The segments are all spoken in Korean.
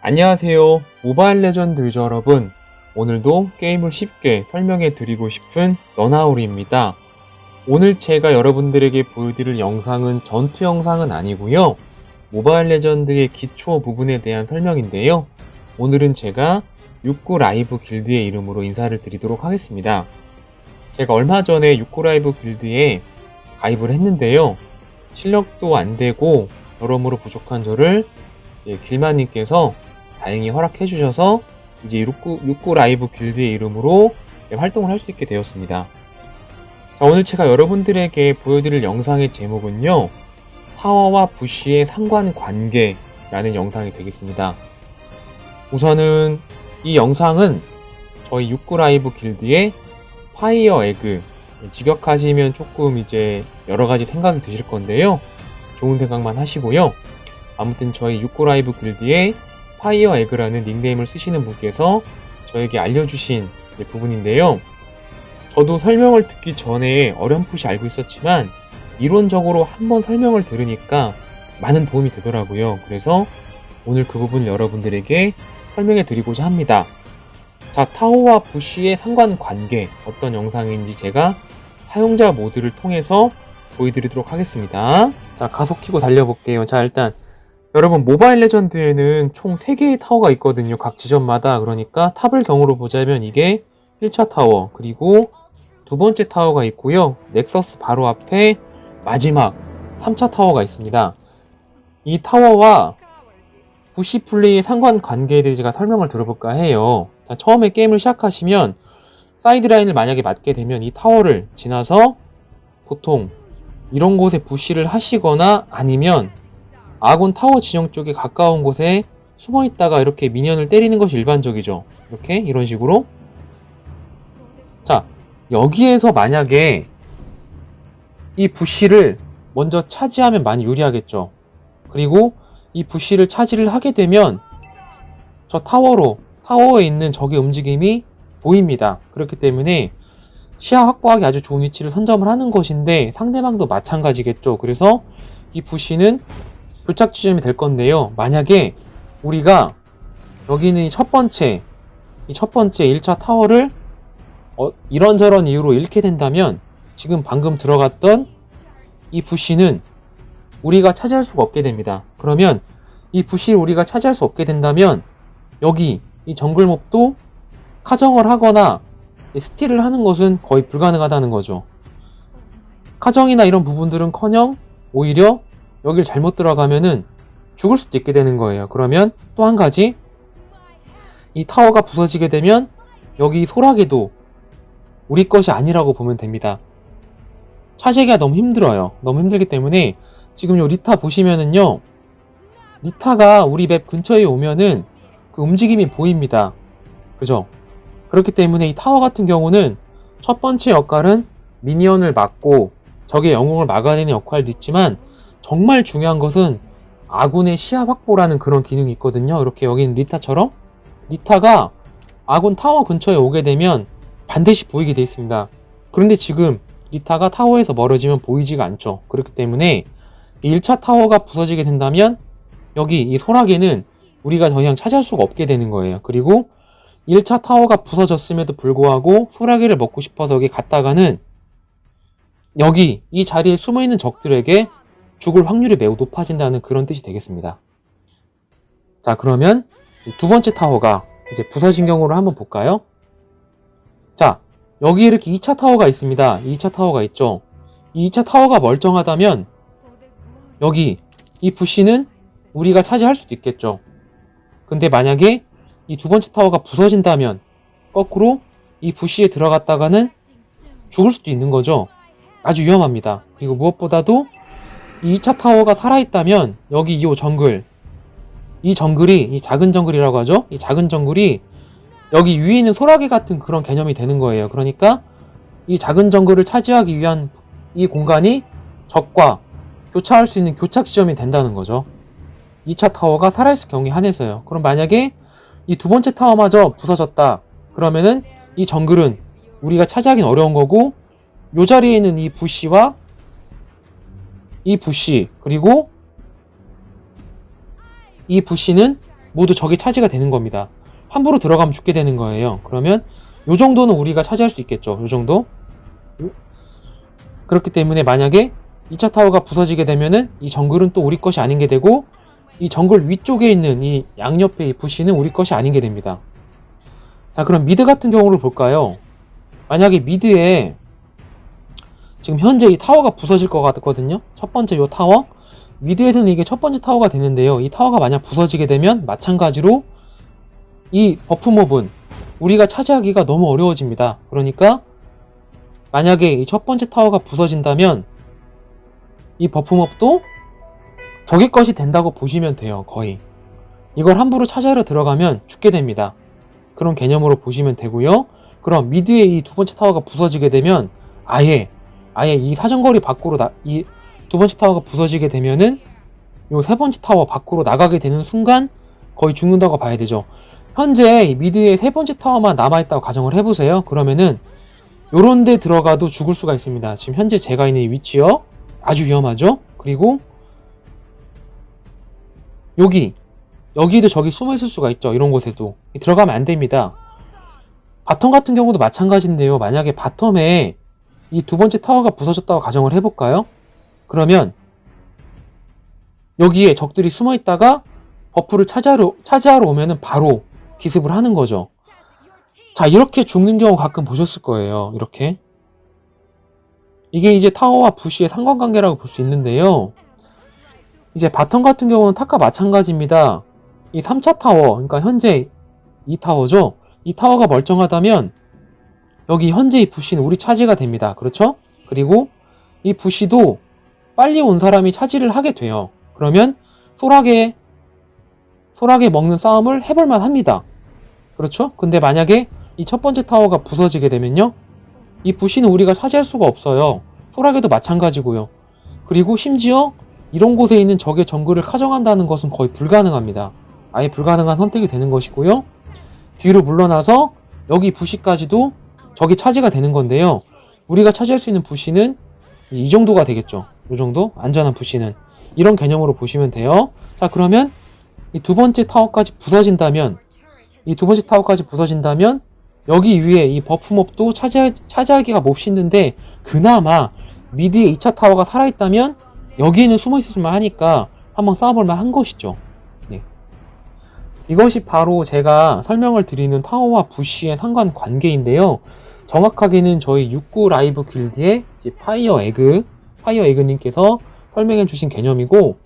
안녕하세요. 모바일 레전드 유저 여러분. 오늘도 게임을 쉽게 설명해 드리고 싶은 너나우리입니다. 오늘 제가 여러분들에게 보여드릴 영상은 전투 영상은 아니고요. 모바일 레전드의 기초 부분에 대한 설명인데요. 오늘은 제가 69 라이브 길드의 이름으로 인사를 드리도록 하겠습니다. 제가 얼마 전에 69 라이브 길드에 가입을 했는데요. 실력도 안 되고 여러모로 부족한 저를 길마님께서 다행히 허락해 주셔서 이제 69 라이브 길드의 이름으로 활동을 할 수 있게 되었습니다. 자, 오늘 제가 여러분들에게 보여드릴 영상의 제목은요, 타워와 부시의 상관관계라는 영상이 되겠습니다. 우선은 이 영상은 저희 69 라이브 길드의 파이어 에그, 직역하시면 조금 이제 여러가지 생각이 드실 건데요. 좋은 생각만 하시고요. 아무튼 저희 69 라이브 길드의 파이어 에그라는 닉네임을 쓰시는 분께서 저에게 알려주신 부분인데요. 저도 설명을 듣기 전에 어렴풋이 알고 있었지만 이론적으로 한번 설명을 들으니까 많은 도움이 되더라고요. 그래서 오늘 그 부분을 여러분들에게 설명해 드리고자 합니다. 자, 타워와 부시의 상관관계, 어떤 영상인지 제가 사용자 모드를 통해서 보여드리도록 하겠습니다. 자, 가속 키고 달려볼게요. 자, 일단 여러분, 모바일 레전드에는 총 3개의 타워가 있거든요. 각 지점마다. 그러니까 탑을 경우로 보자면 이게 1차 타워, 그리고 두 번째 타워가 있고요. 넥서스 바로 앞에 마지막 3차 타워가 있습니다. 이 타워와 부시 플레이의 상관관계에 대해 제가 설명을 들어볼까 해요. 자, 처음에 게임을 시작하시면 사이드라인을 만약에 맞게 되면 이 타워를 지나서 보통 이런 곳에 부시를 하시거나 아니면 아군 타워 진영 쪽에 가까운 곳에 숨어 있다가 이렇게 미니언을 때리는 것이 일반적이죠. 이렇게 이런 식으로. 자, 여기에서 만약에 이 부시를 먼저 차지하면 많이 유리하겠죠. 그리고 이 부시를 차지를 하게 되면 저 타워에 있는 적의 움직임이 보입니다. 그렇기 때문에 시야 확보하기 아주 좋은 위치를 선점을 하는 것인데 상대방도 마찬가지겠죠. 그래서 이 부시는 교착 지점이 될 건데요. 만약에 우리가 여기는 이 첫 번째 1차 타워를 이런저런 이유로 잃게 된다면 지금 방금 들어갔던 이 부시는 우리가 차지할 수가 없게 됩니다. 그러면 이 부시를 우리가 차지할 수 없게 된다면 여기 이 정글몹도 카정을 하거나 스틸을 하는 것은 거의 불가능하다는 거죠. 카정이나 이런 부분들은커녕 오히려 여길 잘못 들어가면은 죽을 수도 있게 되는 거예요. 그러면 또 한 가지, 이 타워가 부서지게 되면 여기 소라게도 우리 것이 아니라고 보면 됩니다. 차지하기가 너무 힘들어요. 너무 힘들기 때문에 지금 요 리타 보시면은요, 리타가 우리 맵 근처에 오면은 그 움직임이 보입니다. 그죠? 그렇기 때문에 이 타워 같은 경우는 첫 번째 역할은 미니언을 막고 적의 영웅을 막아내는 역할도 있지만 정말 중요한 것은 아군의 시야 확보라는 그런 기능이 있거든요. 이렇게 여기는 리타처럼 리타가 아군 타워 근처에 오게 되면 반드시 보이게 되어 있습니다. 그런데 지금 리타가 타워에서 멀어지면 보이지가 않죠. 그렇기 때문에 1차 타워가 부서지게 된다면 여기 이 소라게는 우리가 더 이상 차지할 수가 없게 되는 거예요. 그리고 1차 타워가 부서졌음에도 불구하고 소라게를 먹고 싶어서 여기 갔다가는 여기 이 자리에 숨어있는 적들에게 죽을 확률이 매우 높아진다는 그런 뜻이 되겠습니다. 자, 그러면 두 번째 타워가 이제 부서진 경우를 한번 볼까요? 자, 여기 이렇게 2차 타워가 있습니다. 2차 타워가 있죠. 이 2차 타워가 멀쩡하다면 여기 이 부시는 우리가 차지할 수도 있겠죠. 근데 만약에 이 두 번째 타워가 부서진다면 거꾸로 이 부시에 들어갔다가는 죽을 수도 있는 거죠. 아주 위험합니다. 그리고 무엇보다도 이 2차 타워가 살아있다면 여기 이 정글, 이 정글이, 이 작은 정글이라고 하죠. 이 작은 정글이 여기 위에 있는 소라게 같은 그런 개념이 되는 거예요. 그러니까 이 작은 정글을 차지하기 위한 이 공간이 적과 교차할 수 있는 교착 지점이 된다는 거죠. 2차 타워가 살아있을 경우에 한해서요. 그럼 만약에 이 두 번째 타워마저 부서졌다. 그러면은 이 정글은 우리가 차지하기는 어려운 거고 요 자리에 있는 이 부시와 이 부시, 그리고 이 부시는 모두 적이 차지가 되는 겁니다. 함부로 들어가면 죽게 되는 거예요. 그러면 요 정도는 우리가 차지할 수 있겠죠. 요 정도. 그렇기 때문에 만약에 2차 타워가 부서지게 되면은 이 정글은 또 우리 것이 아닌 게 되고, 이 정글 위쪽에 있는 이 양옆에 이 부시는 우리 것이 아닌 게 됩니다. 자, 그럼 미드 같은 경우를 볼까요? 만약에 미드에 지금 현재 이 타워가 부서질 것 같거든요. 첫 번째 요 타워. 미드에서는 이게 첫 번째 타워가 되는데요. 이 타워가 만약 부서지게 되면 마찬가지로 이 버프몹은 우리가 차지하기가 너무 어려워집니다. 그러니까 만약에 이 첫 번째 타워가 부서진다면 이 버프몹도 적의 것이 된다고 보시면 돼요. 거의. 이걸 함부로 차지하러 들어가면 죽게 됩니다. 그런 개념으로 보시면 되고요. 그럼 미드의 이 두 번째 타워가 부서지게 되면 아예 이 사정거리 밖으로 이 두 번째 타워가 부서지게 되면은 요 세 번째 타워 밖으로 나가게 되는 순간 거의 죽는다고 봐야 되죠. 현재 미드의 세 번째 타워만 남아있다고 가정을 해보세요. 그러면은 요런 데 들어가도 죽을 수가 있습니다. 지금 현재 제가 있는 이 위치요. 아주 위험하죠. 그리고 여기도 적이 숨어있을 수가 있죠. 이런 곳에도 들어가면 안 됩니다. 바텀 같은 경우도 마찬가지인데요. 만약에 바텀에 이 두 번째 타워가 부서졌다고 가정을 해볼까요? 그러면 여기에 적들이 숨어있다가 버프를 차지하러 오면은 바로 기습을 하는 거죠. 자, 이렇게 죽는 경우 가끔 보셨을 거예요. 이렇게. 이게 이제 타워와 부시의 상관관계라고 볼 수 있는데요. 이제 바텀 같은 경우는 탑과 마찬가지입니다. 이 3차 타워, 그러니까 현재 이 타워죠. 이 타워가 멀쩡하다면 여기 현재 이 부시는 우리 차지가 됩니다. 그렇죠? 그리고 이 부시도 빨리 온 사람이 차지를 하게 돼요. 그러면 소라게 먹는 싸움을 해볼만 합니다. 그렇죠? 근데 만약에 이 첫 번째 타워가 부서지게 되면요, 이 부시는 우리가 차지할 수가 없어요. 소라게도 마찬가지고요. 그리고 심지어 이런 곳에 있는 적의 정글을 가져간다는 것은 거의 불가능합니다. 아예 불가능한 선택이 되는 것이고요. 뒤로 물러나서 여기 부시까지도 적이 차지가 되는 건데요. 우리가 차지할 수 있는 부시는 이 정도가 되겠죠. 이 정도? 안전한 부시는. 이런 개념으로 보시면 돼요. 자, 그러면 이 두 번째 타워까지 부서진다면 여기 위에 이 버프몹도 차지하기가 몹시 힘든데, 그나마 미드의 2차 타워가 살아있다면 여기에는 숨어있을만 하니까 한번 싸워볼만 한 것이죠. 네. 이것이 바로 제가 설명을 드리는 타워와 부시의 상관관계인데요. 정확하게는 저희 69 라이브 길드의 파이어 에그님께서 설명해 주신 개념이고,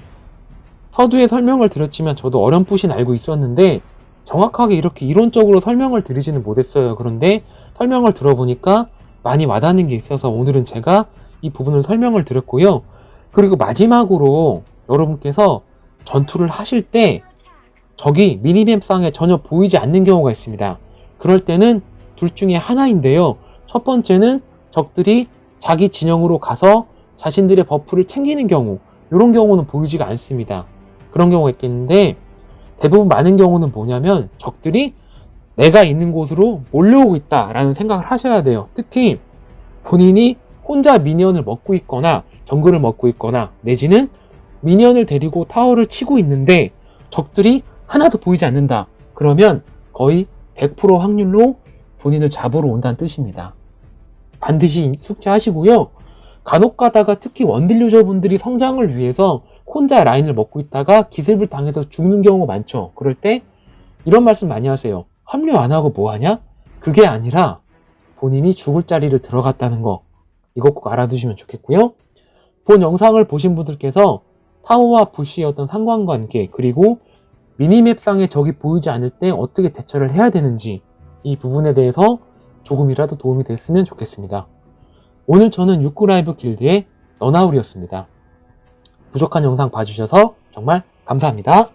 서두에 설명을 드렸지만 저도 어렴풋이 알고 있었는데 정확하게 이렇게 이론적으로 설명을 드리지는 못했어요. 그런데 설명을 들어보니까 많이 와닿는 게 있어서 오늘은 제가 이 부분을 설명을 드렸고요. 그리고 마지막으로 여러분께서 전투를 하실 때 적이 미니맵상에 전혀 보이지 않는 경우가 있습니다. 그럴 때는 둘 중에 하나인데요. 첫 번째는 적들이 자기 진영으로 가서 자신들의 버프를 챙기는 경우, 이런 경우는 보이지가 않습니다. 그런 경우가 있겠는데, 대부분 많은 경우는 뭐냐면 적들이 내가 있는 곳으로 몰려오고 있다라는 생각을 하셔야 돼요. 특히 본인이 혼자 미니언을 먹고 있거나 정글을 먹고 있거나 내지는 미니언을 데리고 타워를 치고 있는데 적들이 하나도 보이지 않는다. 그러면 거의 100% 확률로 본인을 잡으러 온다는 뜻입니다. 반드시 숙지하시고요. 간혹 가다가 특히 원딜 유저분들이 성장을 위해서 혼자 라인을 먹고 있다가 기습을 당해서 죽는 경우가 많죠. 그럴 때 이런 말씀 많이 하세요. 합류 안 하고 뭐 하냐? 그게 아니라 본인이 죽을 자리를 들어갔다는 거, 이거 꼭 알아두시면 좋겠고요. 본 영상을 보신 분들께서 타워와 부시의 어떤 상관관계, 그리고 미니맵상에 적이 보이지 않을 때 어떻게 대처를 해야 되는지, 이 부분에 대해서 조금이라도 도움이 됐으면 좋겠습니다. 오늘 저는 69 라이브 길드의 너나울이었습니다. 부족한 영상 봐주셔서 정말 감사합니다.